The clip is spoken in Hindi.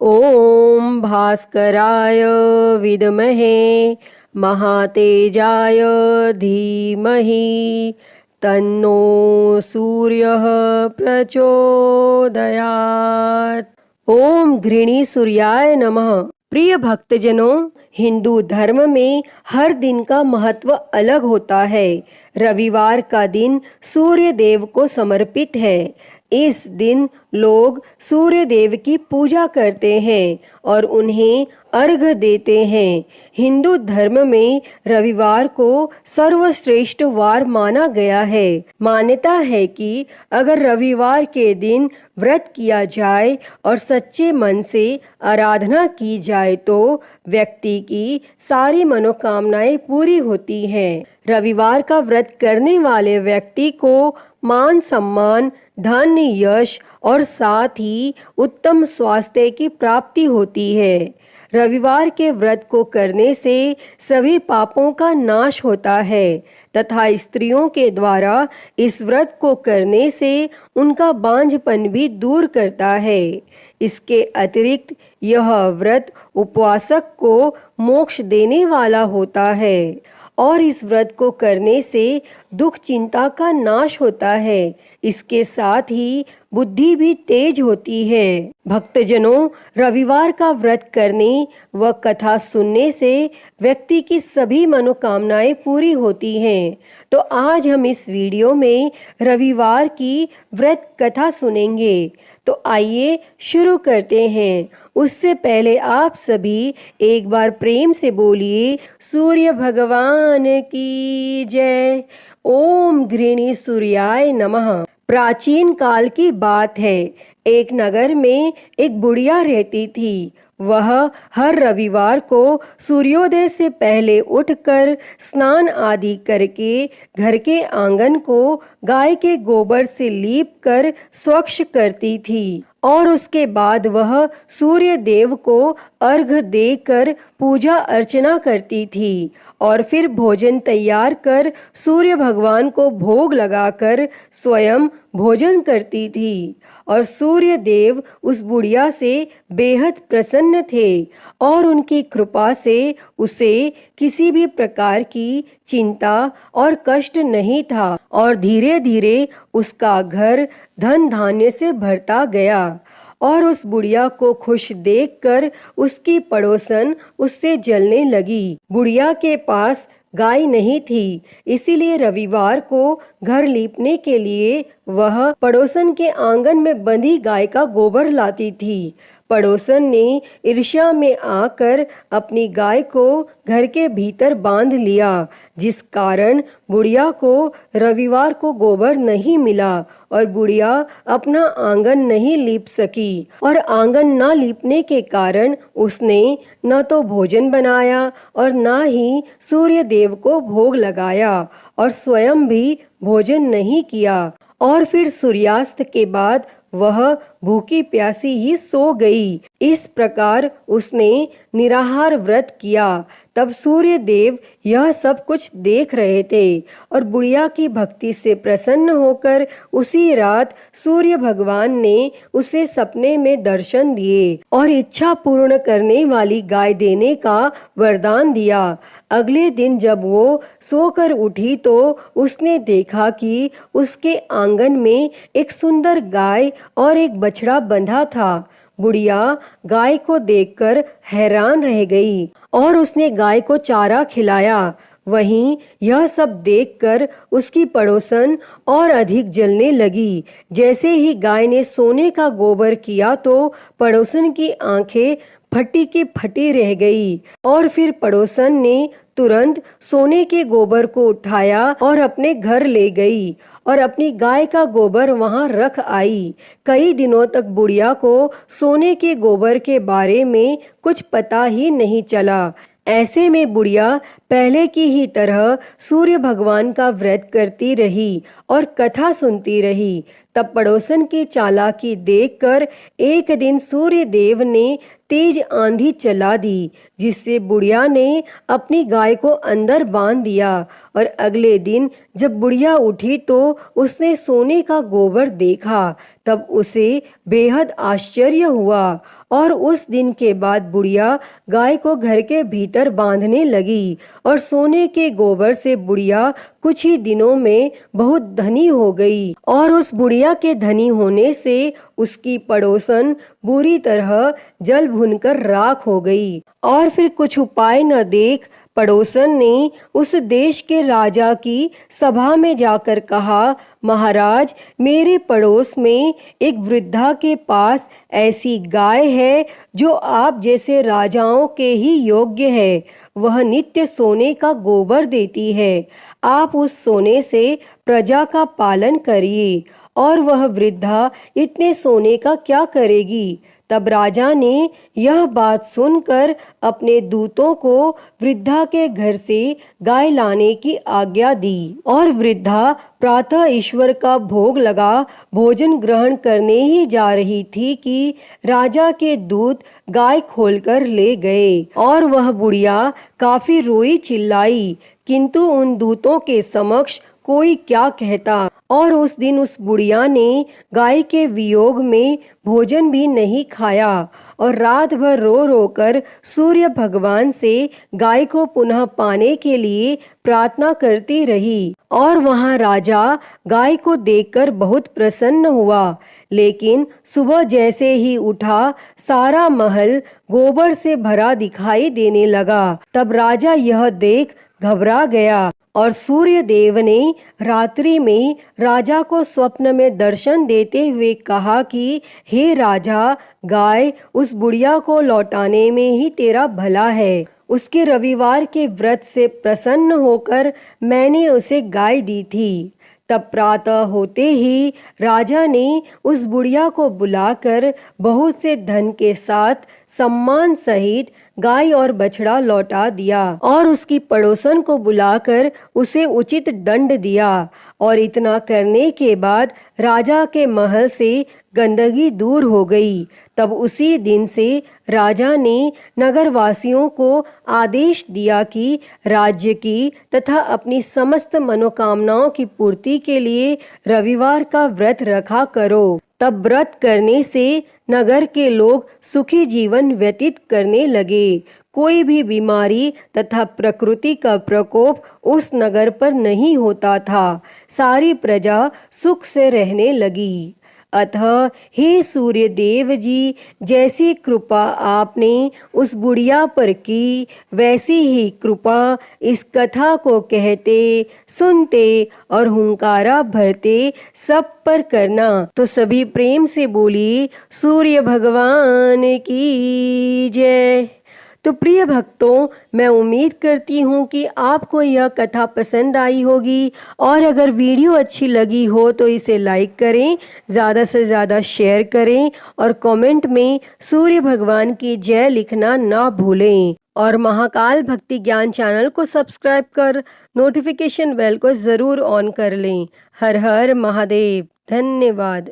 ओम भास्कराय विद्महे महातेजाय धीमहि तन्नो सूर्यः प्रचोदयात्। ओम घृणी सूर्याय नमः। प्रिय भक्तजनों, हिंदू धर्म में हर दिन का महत्व अलग होता है। रविवार का दिन सूर्य देव को समर्पित है। इस दिन लोग सूर्य देव की पूजा करते हैं और उन्हें अर्घ्य देते हैं। हिंदू धर्म में रविवार को सर्वश्रेष्ठ वार माना गया है। मान्यता है कि अगर रविवार के दिन व्रत किया जाए और सच्चे मन से आराधना की जाए तो व्यक्ति की सारी मनोकामनाएं पूरी होती हैं। रविवार का व्रत करने वाले व्यक्ति को मान सम्मान, धन, यश और साथ ही उत्तम स्वास्थ्य की प्राप्ति होती है। रविवार के व्रत को करने से सभी पापों का नाश होता है तथा स्त्रियों के द्वारा इस व्रत को करने से उनका बांझपन भी दूर करता है। इसके अतिरिक्त यह व्रत उपवासक को मोक्ष देने वाला होता है और इस व्रत को करने से दुख चिंता का नाश होता है। इसके साथ ही बुद्धि भी तेज होती है। भक्तजनों, रविवार का व्रत करने व कथा सुनने से व्यक्ति की सभी मनोकामनाएं पूरी होती हैं। तो आज हम इस वीडियो में रविवार की व्रत कथा सुनेंगे। तो आइए शुरू करते हैं। उससे पहले आप सभी एक बार प्रेम से बोलिए, सूर्य भगवान की जय। ओम घृणी सूर्याय नमः। प्राचीन काल की बात है। एक नगर में एक बुढ़िया रहती थी। वह हर रविवार को सूर्योदय से पहले उठकर स्नान आदि करके घर के आंगन को गाय के गोबर से लीप कर स्वच्छ करती थी और उसके बाद वह सूर्य देव को अर्घ्य देकर पूजा अर्चना करती थी और फिर भोजन तैयार कर सूर्य भगवान को भोग लगाकर स्वयं भोजन करती थी और सूर्य देव उस बुढ़िया से बेहद प्रसन्न थे और उनकी कृपा से उसे किसी भी प्रकार की चिंता और कष्ट नहीं था और धीरे धीरे उसका घर धन धान्य से भरता गया। और उस बुढ़िया को खुश देखकर उसकी पड़ोसन उससे जलने लगी। बुढ़िया के पास गाय नहीं थी, इसीलिए रविवार को घर लीपने के लिए वह पड़ोसन के आंगन में बंधी गाय का गोबर लाती थी। पड़ोसन ने ईर्ष्या में आकर अपनी गाय को घर के भीतर बांध लिया, जिस कारण बुढ़िया को रविवार को गोबर नहीं मिला और बुढ़िया अपना आंगन नहीं लीप सकी। और आंगन न लीपने के कारण उसने न तो भोजन बनाया और न ही सूर्य देव को भोग लगाया और स्वयं भी भोजन नहीं किया। और फिर सूर्यास्त के बाद वह भूखी प्यासी ही सो गई। इस प्रकार उसने निराहार व्रत किया। तब सूर्य देव यह सब कुछ देख रहे थे और बुढ़िया की भक्ति से प्रसन्न होकर उसी रात सूर्य भगवान ने उसे सपने में दर्शन दिए और इच्छा पूर्ण करने वाली गाय देने का वरदान दिया। अगले दिन जब वो सोकर उठी तो उसने देखा कि उसके आंगन में एक सुंदर गाय और एक बछड़ा बंधा था। बुढ़िया गाय को देखकर हैरान रह गई और उसने गाय को चारा खिलाया। वहीं यह सब देखकर उसकी पड़ोसन और अधिक जलने लगी। जैसे ही गाय ने सोने का गोबर किया तो पड़ोसन की आंखें फटी की फटी रह गई और फिर पड़ोसन ने तुरंत सोने के गोबर को उठाया और अपने घर ले गई और अपनी गाय का गोबर वहां रख आई। कई दिनों तक बुढ़िया को सोने के गोबर के बारे में कुछ पता ही नहीं चला। ऐसे में बुढ़िया पहले की ही तरह सूर्य भगवान का व्रत करती रही और कथा सुनती रही। तब पड़ोसन की चालाकी देखकर एक दिन सूर्य देव ने तेज आंधी चला दी, जिससे बुढ़िया ने अपनी गाय को अंदर बांध दिया। और अगले दिन जब बुढ़िया उठी तो उसने सोने का गोबर देखा। तब उसे बेहद आश्चर्य हुआ और उस दिन के बाद बुढ़िया गाय को घर के भीतर बांधने लगी और सोने के गोबर से बुढ़िया कुछ ही दिनों में बहुत धनी हो गई। और उस बुढ़िया के धनी होने से उसकी पड़ोसन बुरी तरह जल भुनकर राख हो गई। और फिर कुछ उपाय न देख पड़ोसन ने उस देश के राजा की सभा में जाकर कहा, महाराज, मेरे पड़ोस में एक वृद्धा के पास ऐसी गाय है जो आप जैसे राजाओं के ही योग्य है। वह नित्य सोने का गोबर देती है। आप उस सोने से प्रजा का पालन करिए। और वह वृद्धा इतने सोने का क्या करेगी? तब राजा ने यह बात सुनकर अपने दूतों को वृद्धा के घर से गाय लाने की आज्ञा दी। और वृद्धा प्रातः ईश्वर का भोग लगा भोजन ग्रहण करने ही जा रही थी कि राजा के दूत गाय खोलकर ले गए। और वह बुढ़िया काफी रोई चिल्लाई, किंतु उन दूतों के समक्ष कोई क्या कहता। और उस दिन उस बुढ़िया ने गाय के वियोग में भोजन भी नहीं खाया और रात भर रो रो कर सूर्य भगवान से गाय को पुनः पाने के लिए प्रार्थना करती रही। और वहाँ राजा गाय को देखकर बहुत प्रसन्न हुआ। लेकिन सुबह जैसे ही उठा, सारा महल गोबर से भरा दिखाई देने लगा। तब राजा यह देख घबरा गया और सूर्य देव ने रात्रि में राजा को स्वप्न में दर्शन देते हुए कहा कि हे राजा, गाय उस बुढ़िया को लौटाने में ही तेरा भला है। उसके रविवार के व्रत से प्रसन्न होकर मैंने उसे गाय दी थी। तब प्रातः होते ही राजा ने उस बुढ़िया को बुलाकर बहुत से धन के साथ सम्मान सहित गाय और बछड़ा लौटा दिया और उसकी पड़ोसन को बुलाकर उसे उचित दंड दिया। और इतना करने के बाद राजा के महल से गंदगी दूर हो गई। तब उसी दिन से राजा ने नगरवासियों को आदेश दिया कि राज्य की तथा अपनी समस्त मनोकामनाओं की पूर्ति के लिए रविवार का व्रत रखा करो। तब व्रत करने से नगर के लोग सुखी जीवन व्यतीत करने लगे। कोई भी बीमारी तथा प्रकृति का प्रकोप उस नगर पर नहीं होता था। सारी प्रजा सुख से रहने लगी। अतः हे सूर्य देव जी, जैसी कृपा आपने उस बुढ़िया पर की, वैसी ही कृपा इस कथा को कहते, सुनते और हुंकारा भरते सब पर करना। तो सभी प्रेम से बोली सूर्य भगवान की जय। तो प्रिय भक्तों, मैं उम्मीद करती हूँ कि आपको यह कथा पसंद आई होगी और अगर वीडियो अच्छी लगी हो तो इसे लाइक करें, ज़्यादा से ज़्यादा शेयर करें और कमेंट में सूर्य भगवान की जय लिखना ना भूलें। और महाकाल भक्ति ज्ञान चैनल को सब्सक्राइब कर नोटिफिकेशन बेल को ज़रूर ऑन कर लें। हर हर महादेव। धन्यवाद।